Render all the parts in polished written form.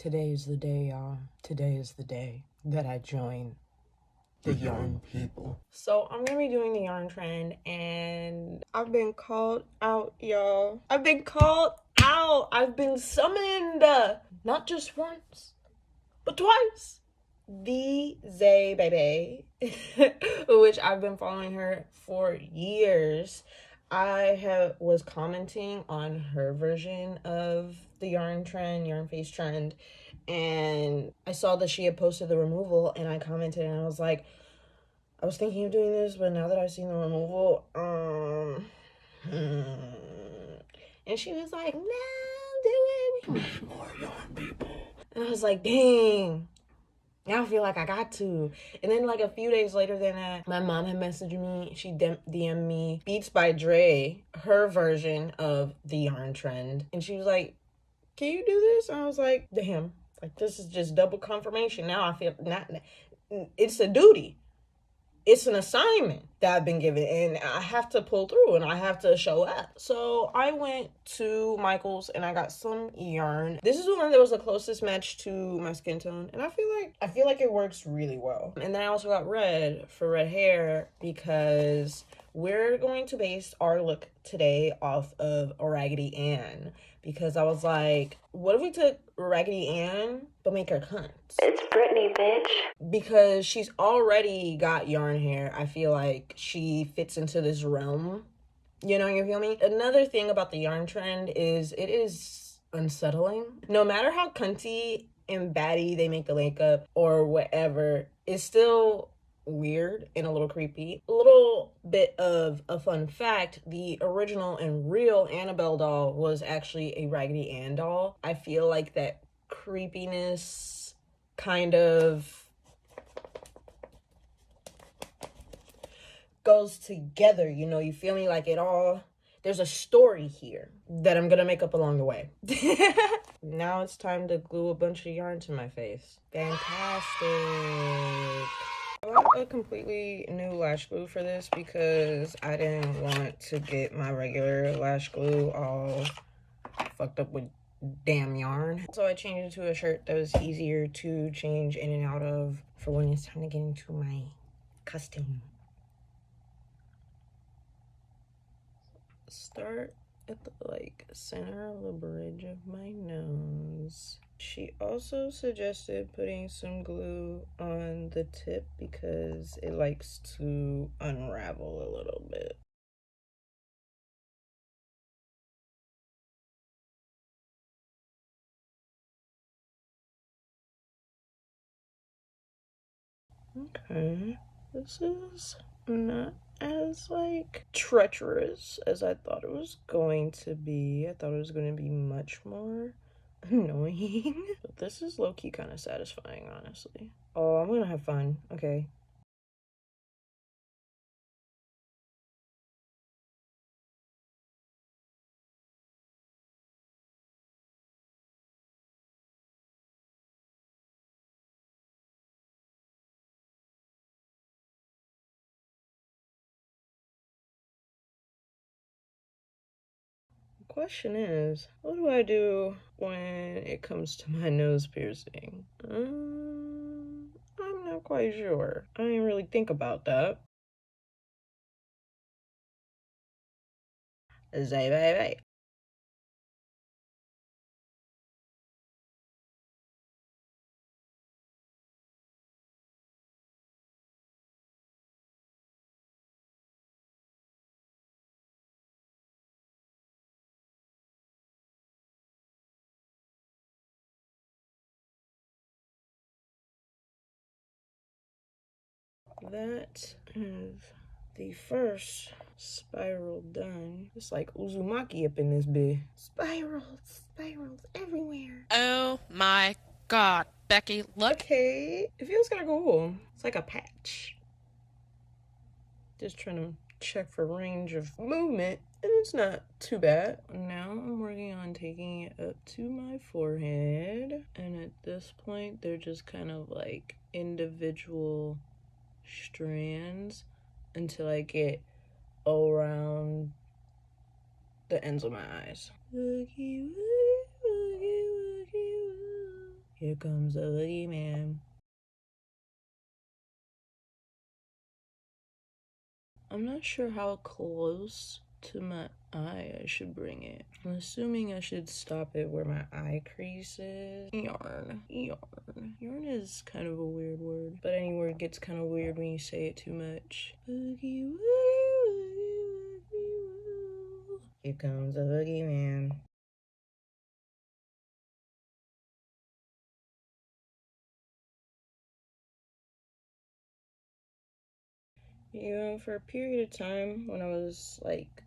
Today is the day, y'all. Today is the day that I join the yarn people. So I'm gonna be doing the yarn trend, and I've been called out, y'all. I've been called out. I've been summoned, not just once, but twice. The Zay baby, which I've been following her for years. I was commenting on her version of the yarn face trend, and I saw that she had posted the removal, and I commented, and I was like, I was thinking of doing this, but now that I've seen the removal, and she was like, no, do it. We need more yarn people. And I was like, dang. Now I feel like I got to. And then like a few days later than that, my mom had messaged me. She DM'd me Beats by Dre, her version of the yarn trend. And she was like, can you do this? And I was like, damn. Like, this is just double confirmation. Now I feel it's a duty. It's an assignment that I've been given, and I have to pull through, and I have to show up. So I went to Michael's and I got some yarn. This is the one that was the closest match to my skin tone, and I feel like it works really well. And then I also got red for red hair because we're going to base our look today off of Raggedy Ann, because I was like, what if we took Raggedy Ann but make her cunt? It's Brittany, bitch. Because she's already got yarn hair. I feel like she fits into this realm. You feel me? Another thing about the yarn trend is it is unsettling. No matter how cunty and baddie they make the makeup or whatever, it's still weird and a little creepy. A little bit of a fun fact, the original and real Annabelle doll was actually a Raggedy Ann doll. I feel like that creepiness kind of goes together, you feel me? Like there's a story here that I'm gonna make up along the way. Now it's time to glue a bunch of yarn to my face. Fantastic. I bought a completely new lash glue for this because I didn't want to get my regular lash glue all fucked up with damn yarn. So I changed it to a shirt that was easier to change in and out of for when it's time to get into my costume. Start at the center of the bridge of my nose. She also suggested putting some glue on the tip because it likes to unravel a little bit. Okay, this is not as treacherous as I thought it was going to be. I thought it was going to be much more annoying. But this is low-key kind of satisfying, honestly. Oh, I'm gonna have fun. Okay. Question is, what do I do when it comes to my nose piercing? I'm not quite sure. I didn't really think about that. Zay baby. That is the first spiral done. It's like Uzumaki up in this bit. Spirals everywhere. Oh my god, Becky, look. Okay, it feels kind of cool. It's like a patch. Just trying to check for range of movement, and it's not too bad. Now I'm working on taking it up to my forehead, and at this point they're just kind of like individual strands until I get around the ends of my eyes. Woogie, woogie, woogie, woogie, woo. Here comes the boogeyman. I'm not sure how close to my eye I should bring it. I'm assuming I should stop it where my eye crease is. Yarn. Yarn is kind of a weird word, but any word gets kind of weird when you say it too much. Boogie woo, woo, woo. Here comes the boogeyman. For a period of time when I was like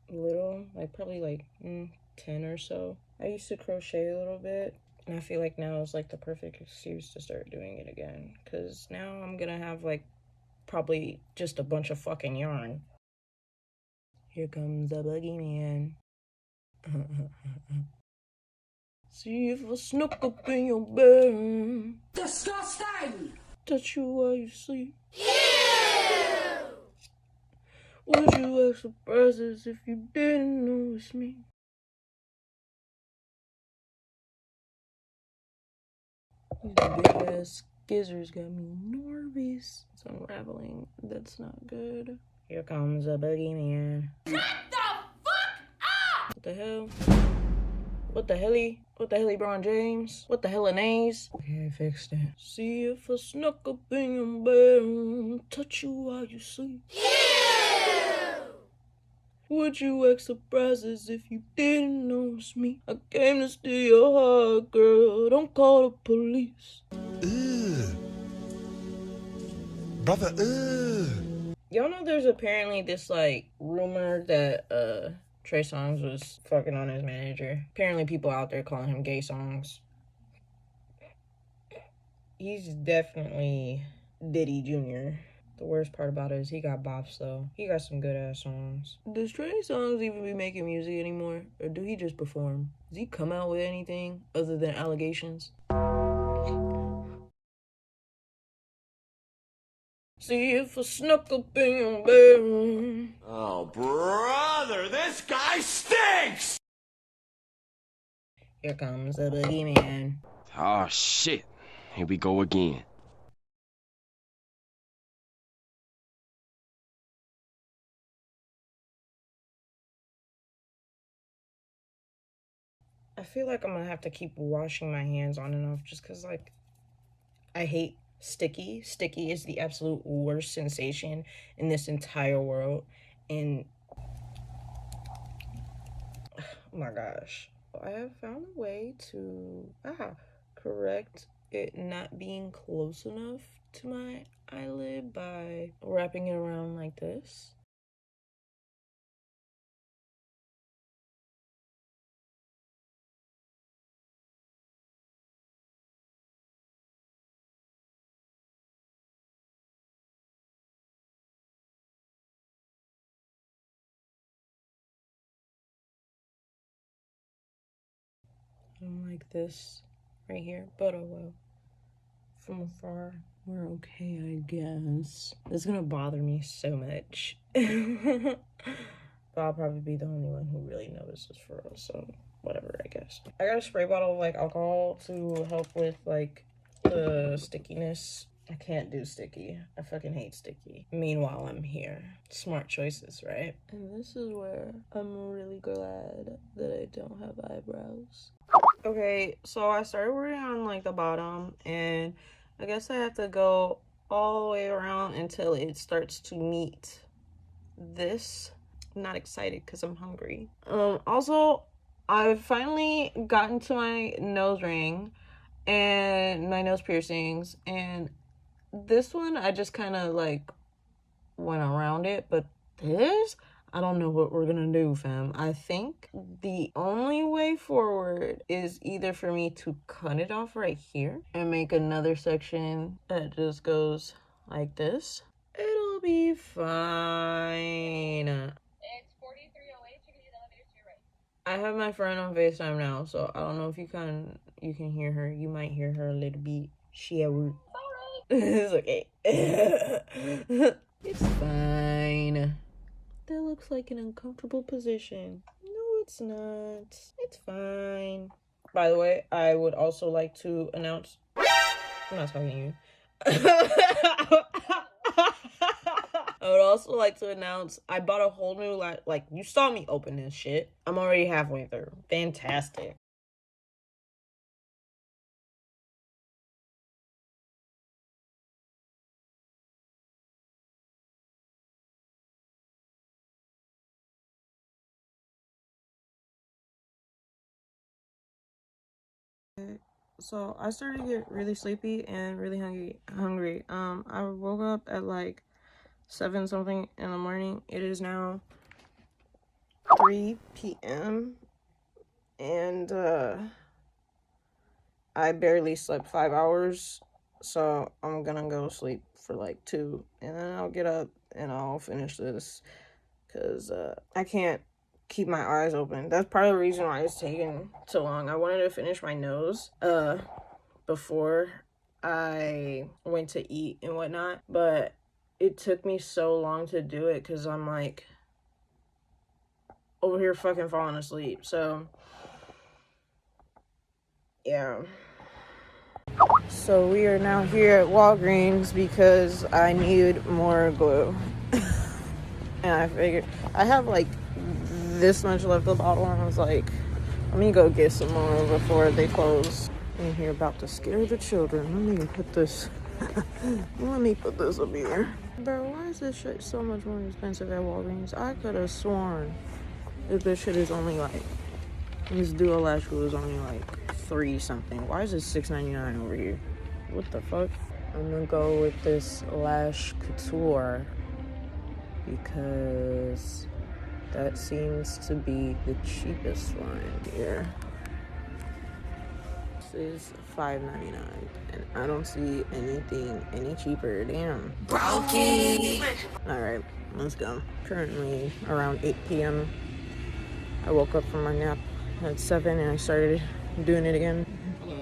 little, like probably like 10 or so, I used to crochet a little bit, and I feel like now is like the perfect excuse to start doing it again, because now I'm gonna have like probably just a bunch of fucking yarn. Here comes the boogeyman. See if I snuck up in your bed. Disgusting! Touch you while you sleep. Would you act surprises if you didn't know it's me? These big ass gizzards got me nervous. It's unraveling. That's not good. Here comes a boogeyman. Shut the fuck up! What the hell? What the helly? What the helly, LeBron James? What the hellanaise? Okay, I fixed it. See if I snuck up in your bed, touch you while you sleep. Would you act surprises if you didn't know it's me? I came to steal your heart, girl. Don't call the police. Ugh. Brother, ugh. Y'all know there's apparently this, like, rumor that, Trey Songz was fucking on his manager. Apparently people out there calling him Gay Songs. He's definitely Diddy Jr. The worst part about it is he got bops, though. He got some good-ass songs. Does Trey Songz even be making music anymore? Or do he just perform? Does he come out with anything other than allegations? See if I snuck up in your bed. Oh, brother, this guy stinks! Here comes the boogeyman. Oh, shit. Here we go again. I feel like I'm gonna have to keep washing my hands on and off just because, like, I hate sticky. Sticky is the absolute worst sensation in this entire world. And, oh my gosh. I have found a way to, correct it not being close enough to my eyelid by wrapping it around like this. I'm like this right here, but oh well. From afar, we're okay, I guess. It's gonna bother me so much. But I'll probably be the only one who really notices for us, so whatever, I guess. I got a spray bottle of, like, alcohol to help with, like, the stickiness. I can't do sticky. I fucking hate sticky. Meanwhile, I'm here. Smart choices, right? And this is where I'm really glad that I don't have eyebrows. Okay, so I started working on, like, the bottom, and I guess I have to go all the way around until it starts to meet this. I'm not excited because I'm hungry. Also, I've finally gotten to my nose ring and my nose piercings, and this one I just kind of like went around it, but this, I don't know what we're gonna do, fam. I think the only way forward is either for me to cut it off right here and make another section that just goes like this. It'll be fine. It's 4308. You can use the elevator to your right. I have my friend on FaceTime now, so I don't know if you can hear her. You might hear her a little bit. It's okay. It's fine. That looks like an uncomfortable position. No, it's not. It's fine. By the way, I would also like to announce... I'm not talking to you. I would also like to announce I bought a whole new like you saw me open this shit. I'm already halfway through. Fantastic. So I started to get really sleepy and really hungry. I woke up at like 7 something in the morning. It is now 3 p.m. and I barely slept 5 hours, so I'm gonna go sleep for like 2, and then I'll get up and I'll finish this because I can't keep my eyes open. That's part of the reason why it's taking so long. I wanted to finish my nose before I went to eat and whatnot, but it took me so long to do it because I'm like over here fucking falling asleep. So yeah. So we are now here at Walgreens because I need more glue. And I figured I have like this much left of the bottle, and I was like, let me go get some more before they close. I'm here about to scare the children. Let me put this up here. Bro, why is this shit so much more expensive at Walgreens? I could have sworn that this shit is only like, this duo lash glue is only like 3 something. Why is it $6.99 over here? What the fuck? I'm gonna go with this Lash Couture because that seems to be the cheapest one here. This is $5.99 and I don't see anything any cheaper. Damn. Brokey! Alright, let's go. Currently around 8 p.m. I woke up from my nap at 7 and I started doing it again. Hello.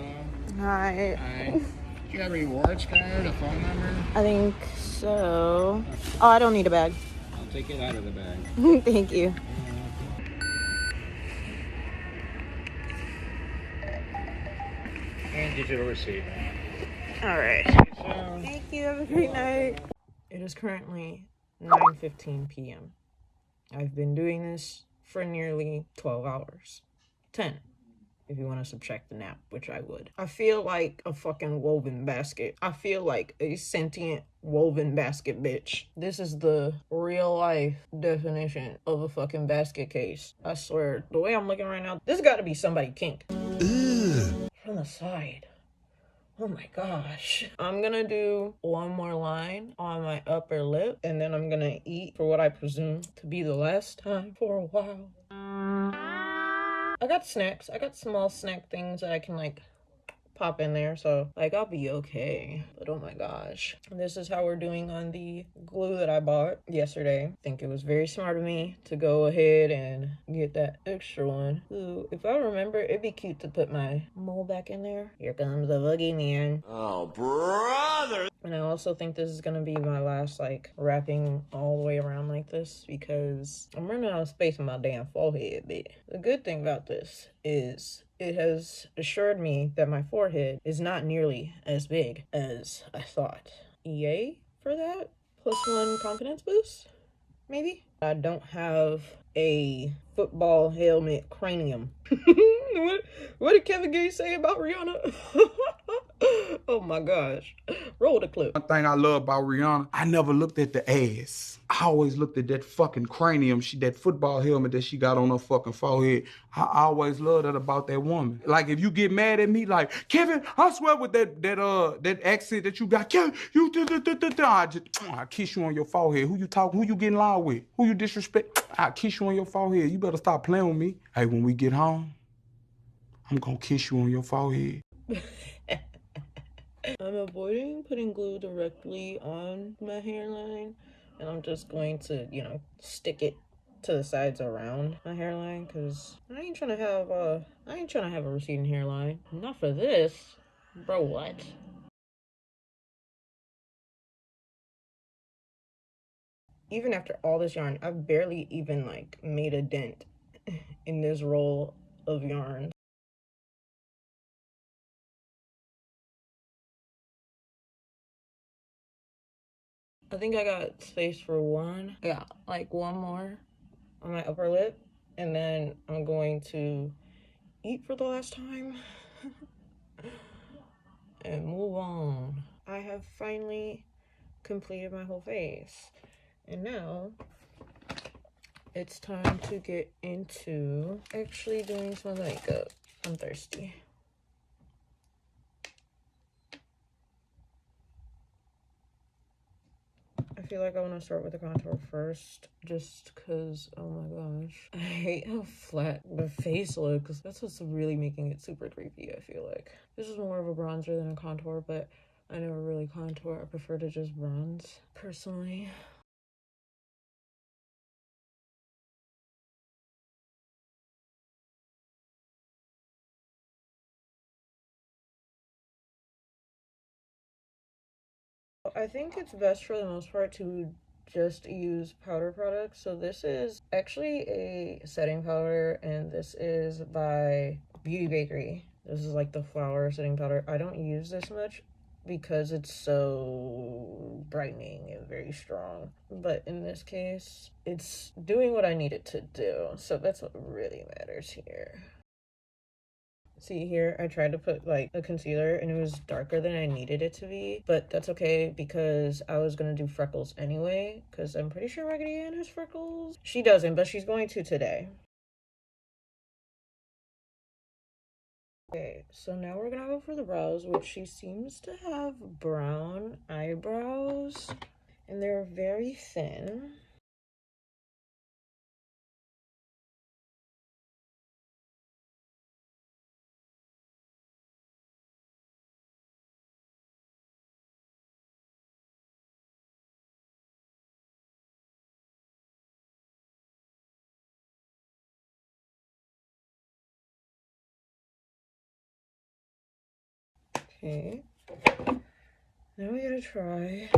Hi. Hi. Do you have a rewards card, a phone number? I think so. Oh, I don't need a bag. I'll take it out of the bag. Thank you. And digital receipt. All right. So, Thank you. Have a great night. It is currently 9:15 p.m. I've been doing this for nearly 12 hours. 10. If you want to subtract the nap, which I would. I feel like a fucking woven basket. I feel like a sentient woven basket, bitch. This is the real life definition of a fucking basket case. I swear, the way I'm looking right now, this got to be somebody kink. Ugh. From the side. Oh my gosh. I'm gonna do one more line on my upper lip, and then I'm gonna eat for what I presume to be the last time for a while. I got snacks. I got small snack things that I can like pop in there, so like I'll be okay. But oh my gosh, this is how we're doing on the glue that I bought yesterday. I think it was very smart of me to go ahead and get that extra one. Ooh, if I remember, it'd be cute to put my mold back in there. Here comes the boogeyman. Oh, brother! And I also think this is gonna be my last like wrapping all the way around like this because I'm running out of space on my damn forehead. But the good thing about this is it has assured me that my forehead is not nearly as big as I thought. Yay for that. +1 confidence boost, maybe? I don't have a football helmet cranium. What did Kevin Gates say about Rihanna? Oh my gosh. Roll the clip. One thing I love about Rihanna, I never looked at the ass. I always looked at that fucking cranium, that football helmet that she got on her fucking forehead. I always loved that about that woman. Like if you get mad at me, like, Kevin, I swear with that accent that you got, Kevin, I kiss you on your forehead. Who you talking? Who you getting loud with? Who you disrespect? I kiss you on your forehead. You better stop playing with me. Hey, when we get home, I'm gonna kiss you on your forehead. I'm avoiding putting glue directly on my hairline, and I'm just going to, stick it to the sides around my hairline, because I ain't trying to have a receding hairline. Not for this. Bro, what? Even after all this yarn, I've barely even, made a dent in this roll of yarn. I think I got space for one. Yeah, like one more on my upper lip. And then I'm going to eat for the last time and move on. I have finally completed my whole face. And now it's time to get into actually doing some makeup. I'm thirsty. I feel like I want to start with the contour first, just because, oh my gosh, I hate how flat the face looks. That's what's really making it super creepy, I feel like. This is more of a bronzer than a contour, but I never really contour. I prefer to just bronze, personally. I think it's best for the most part to just use powder products. So this is actually a setting powder, and this is by Beauty Bakery. This is like the flower setting powder. I don't use this much because it's so brightening and very strong. But in this case, it's doing what I need it to do. So that's what really matters here. See here, I tried to put like a concealer and it was darker than I needed it to be, but that's okay because I was gonna do freckles anyway, because I'm pretty sure Raggedy Ann has freckles. She doesn't, but she's going to today. Okay, so now we're gonna go for the brows, which she seems to have brown eyebrows and they're very thin. Okay, now we gotta try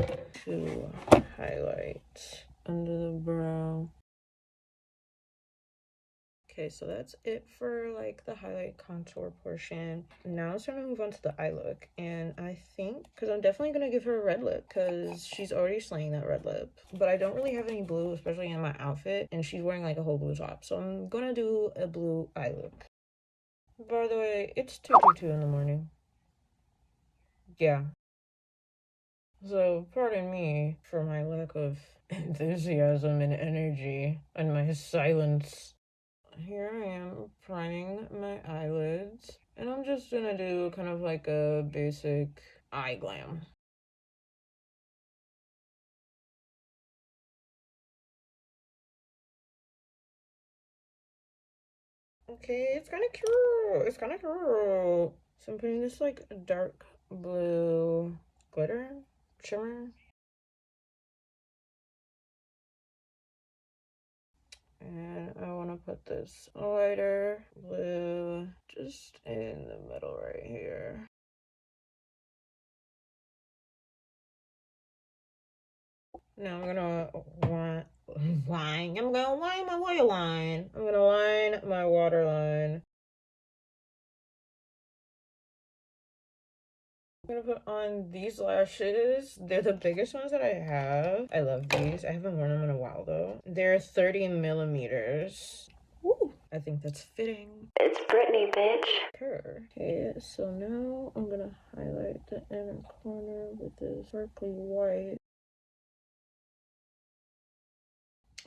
to highlight under the brow. Okay, so that's it for like the highlight contour portion. Now it's time to move on to the eye look. And I think, because I'm definitely going to give her a red lip because she's already slaying that red lip. But I don't really have any blue, especially in my outfit. And she's wearing like a whole blue top. So I'm going to do a blue eye look. By the way, it's 2:22 in the morning. Yeah. So pardon me for my lack of enthusiasm and energy and my silence. Here I am priming my eyelids, and I'm just gonna do kind of like a basic eye glam. Okay, it's kind of cute. It's kind of cute. So I'm putting this like dark blue glitter shimmer. And I want to put this lighter blue just in the middle right here. Now I'm gonna line. I'm gonna line my waterline. I'm gonna line my waterline. I'm gonna put on these lashes. They're the biggest ones that I have. I love these. I haven't worn them in a while though. They're 30 millimeters. Woo! I think that's fitting. It's Brittany, bitch. Her. Okay, so now I'm gonna highlight the inner corner with this sparkly white.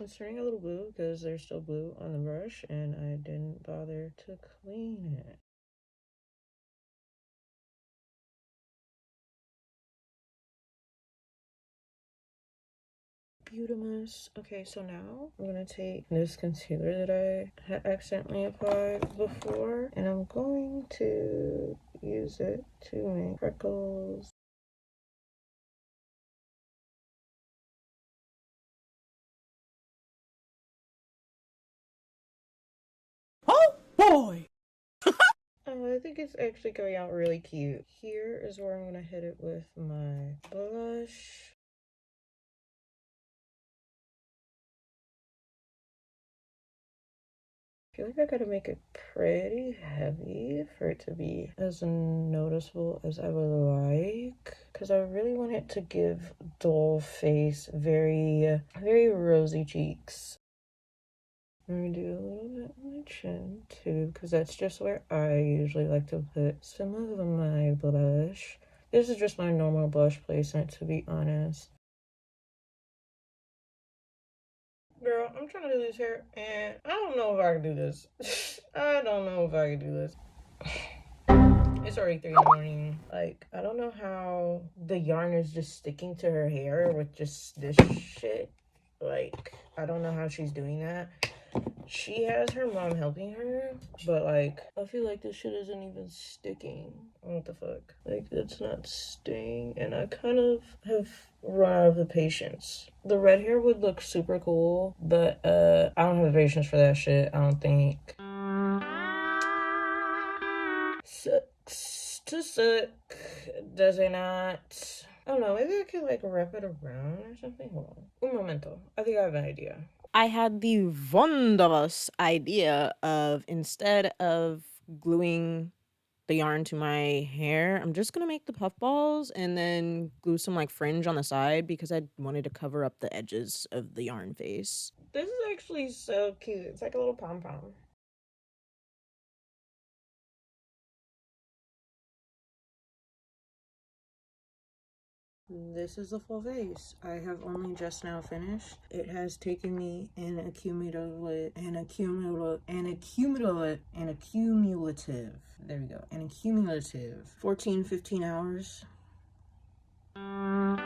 It's turning a little blue because there's still blue on the brush and I didn't bother to clean it. Beautimus. Okay, so now I'm gonna take this concealer that I had accidentally applied before and I'm going to use it to make freckles. Oh boy! Oh, I think it's actually going out really cute. Here is where I'm gonna hit it with my blush. I feel like I gotta make it pretty heavy for it to be as noticeable as I would like. because I really want it to give doll face, very rosy cheeks. I'm gonna do a little bit on my chin too, because that's just where I usually like to put some of my blush. This is just my normal blush placement, to be honest. Girl, I'm trying to do this hair, and I don't know if I can do this. I don't know if I can do this. It's already 3 in the morning. Like, I don't know how the yarn is just sticking to her hair with just this shit. Like, I don't know how she's doing that. She has her mom helping her, but like, I feel like this shit isn't even sticking. What the fuck? Like, it's not staying, and I kind of have run out of the patience. The red hair would look super cool, but I don't have the patience for that shit, I don't think. Sucks to suck, does it not? I don't know, maybe I could like wrap it around or something. Hold on. Un momento. I think I have an idea. I had the wondrous idea of, instead of gluing the yarn to my hair, I'm just gonna make the puffballs and then glue some like fringe on the side because I wanted to cover up the edges of the yarn face. This is actually so cute. It's like a little pom-pom. This is the full face. I have only just now finished. It has taken me an accumulative, there we go, an accumulative 14, 15 hours. I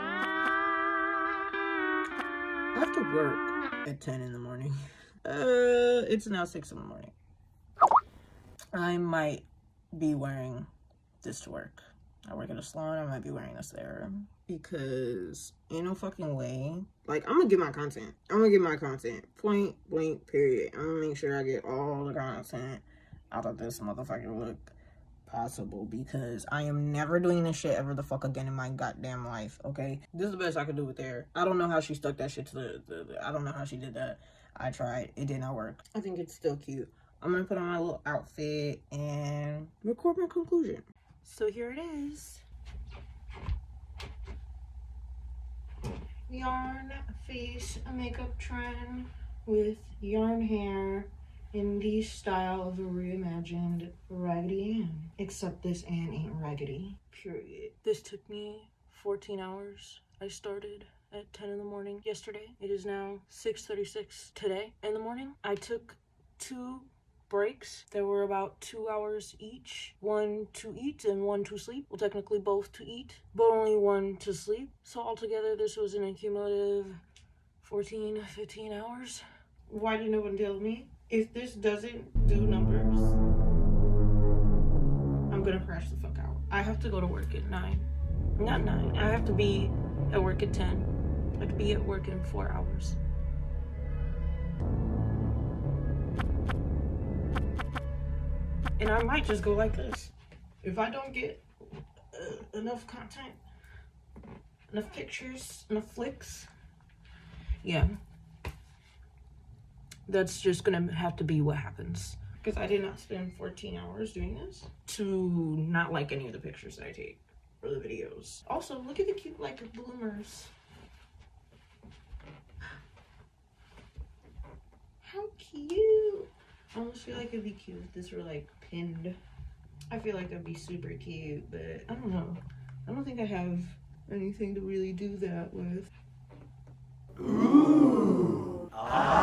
have to work at 10 in the morning. It's now 6 in the morning. I might be wearing this to work. I work at a salon, I might be wearing this there. Because ain't no fucking way. Like, I'm gonna get my content. Point blank, period. I'm gonna make sure I get all the content out of this motherfucking look possible. Because I am never doing this shit ever the fuck again in my goddamn life, okay? This is the best I could do with hair. I don't know how she stuck that shit to the I don't know how she did that. I tried. It did not work. I think it's still cute. I'm gonna put on my little outfit and record my conclusion. So here it is. Yarn face makeup trend with yarn hair in the style of a reimagined Raggedy Ann. Except this Ann ain't raggedy. Period. This took me 14 hours. I started at 10 in the morning yesterday. It is now 6:36 today in the morning. I took 2 breaks. There were about 2 hours each. 1 to eat and 1 to sleep. Well, technically both to eat, but only 1 to sleep. So altogether, this was an accumulative 14, 15 hours. Why did no one tell me? If this doesn't do numbers, I'm gonna crash the fuck out. I have to go to work at 9. Not 9. I have to be at work at 10. I have to be at work in 4 hours. And I might just go like this. If I don't get enough content, enough pictures, enough flicks, yeah. That's just gonna have to be what happens. Because I did not spend 14 hours doing this to not like any of the pictures that I take or the videos. Also, look at the cute like bloomers. How cute. I almost feel like it'd be cute if this were like pinned. I feel like that'd be super cute, but I don't know. I don't think I have anything to really do that with. Ooh. Ah.